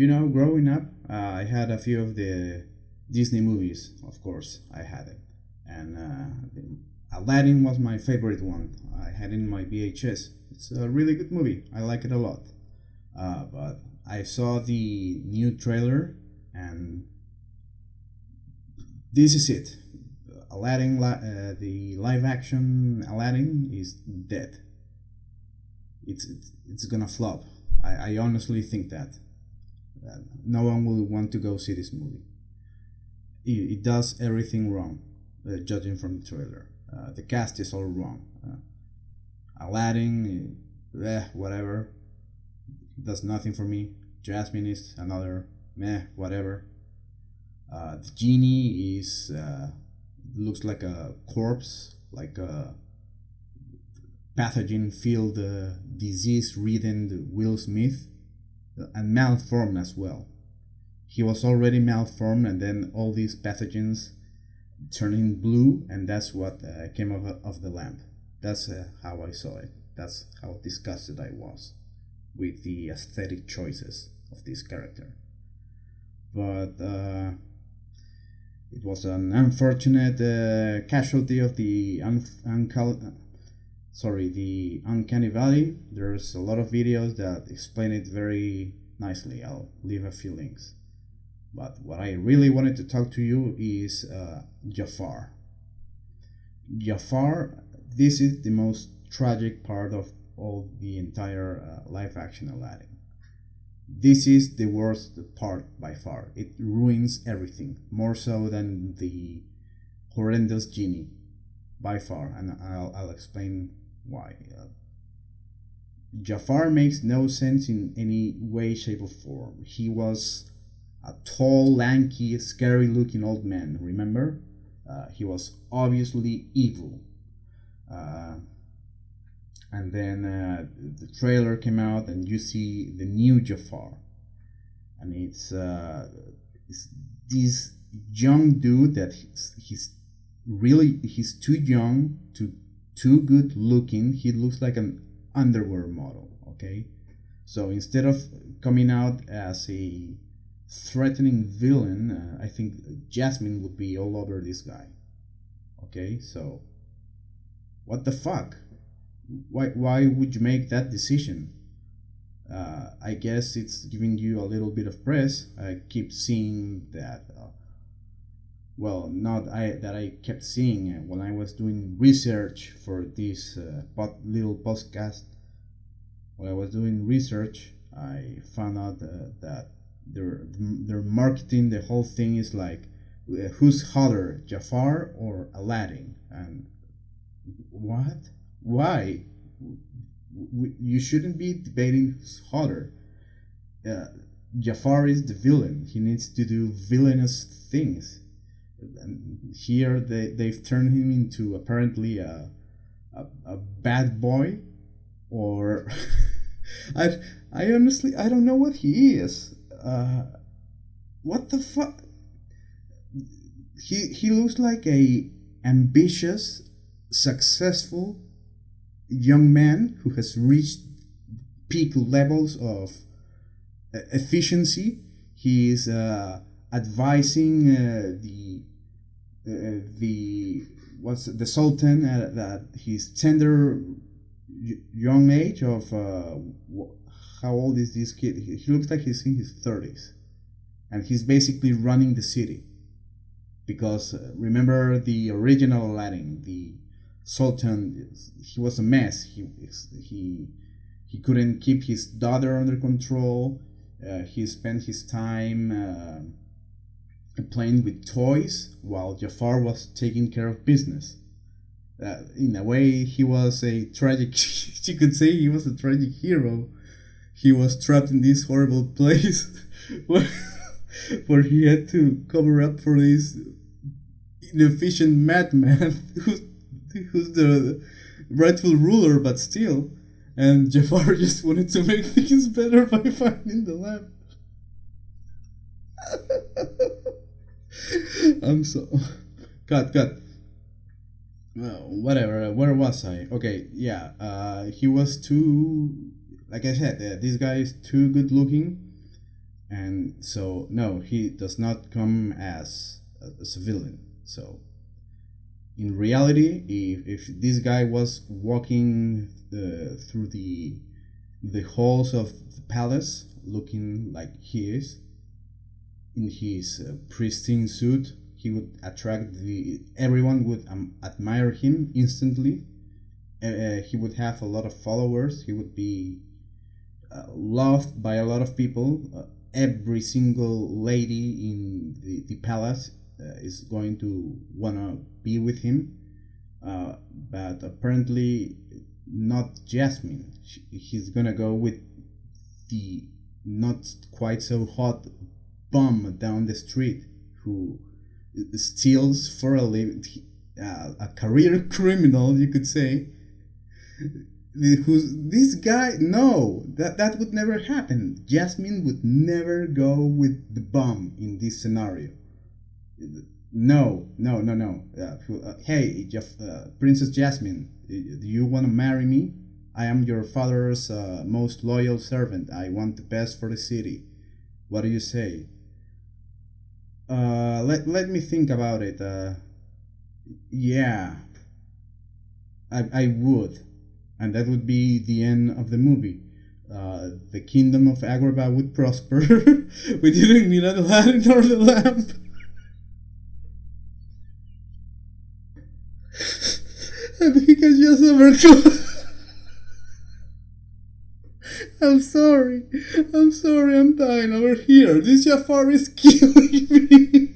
growing up, I had a few of the Disney movies. Of course, I had it, and Aladdin was my favorite one. I had it in my VHS. It's a really good movie. I like it a lot. But I saw the new trailer, and this is it. Aladdin, the live action Aladdin is dead. It's gonna flop. I honestly think that. No one will want to go see this movie. It does everything wrong, judging from the trailer. The cast is all wrong. Aladdin, whatever. Does nothing for me. Jasmine is another meh, whatever. The genie is looks like a corpse, like a pathogen-filled, disease-ridden Will Smith, and malformed as well. He was already malformed, and then all these pathogens turning blue, and that's what came of the lamp. That's how I saw it. That's how disgusted I was with the aesthetic choices of this character. But it was an unfortunate casualty of the the Uncanny Valley. There's a lot of videos that explain it very nicely. I'll leave a few links. But what I really wanted to talk to you is Jafar. Jafar, this is the most tragic part of all the entire live action Aladdin. This is the worst part by far. It ruins everything, more so than the horrendous genie, by far, and I'll explain why. Jafar makes no sense in any way, shape, or form. He was a tall, lanky, scary-looking old man, remember? He was obviously evil. And then the trailer came out, and you see the new Jafar, and it's this young dude that he's too young, too good looking. He looks like an underwear model. Okay, so instead of coming out as a threatening villain, I think Jasmine would be all over this guy. Okay, so what the fuck? Why would you make that decision? I guess it's giving you a little bit of press. I keep seeing that. I kept seeing when I was doing research for this little podcast. When I was doing research, I found out that their marketing, the whole thing is like, who's hotter, Jafar or Aladdin? And what? Why? You shouldn't be debating who's hotter. Jafar is the villain. He needs to do villainous things. And here they've turned him into apparently a bad boy, or I honestly I don't know what he is. What the fuck? He looks like a ambitious, successful young man who has reached peak levels of efficiency. He is advising the Sultan at his tender young age of how old is this kid? He looks like he's in his 30s, and he's basically running the city. Because remember the original Aladdin, the Sultan, he was a mess. He couldn't keep his daughter under control. He spent his time playing with toys while Jafar was taking care of business. In a way, he was a tragic. You could say he was a tragic hero. He was trapped in this horrible place where he had to cover up for this inefficient madman who's the rightful ruler, but still. And Jafar just wanted to make things better by finding the lamp. I'm so... Cut. Whatever, where was I? Okay, yeah, he was too... Like I said, this guy is too good looking. And so no, he does not come as a civilian. So in reality, if this guy was walking through the halls of the palace looking like he is in his pristine suit, he would attract the everyone would admire him instantly. He would have a lot of followers. He would be loved by a lot of people. Every single lady in the palace is going to wanna be with him. But apparently, not Jasmine. He's gonna go with the not quite so hot bum down the street who steals for a living, a career criminal, you could say. Who's this guy? No, that would never happen. Jasmine would never go with the bum in this scenario. No, no, no, no. Hey, Princess Jasmine, do you want to marry me? I am your father's most loyal servant. I want the best for the city. What do you say? Let me think about it. Yeah, I would. And that would be the end of the movie. The kingdom of Agrabah would prosper. We didn't need a light nor the lamp. And he can just overcome. I'm sorry. I'm sorry. I'm dying over here. This Jafar is killing me.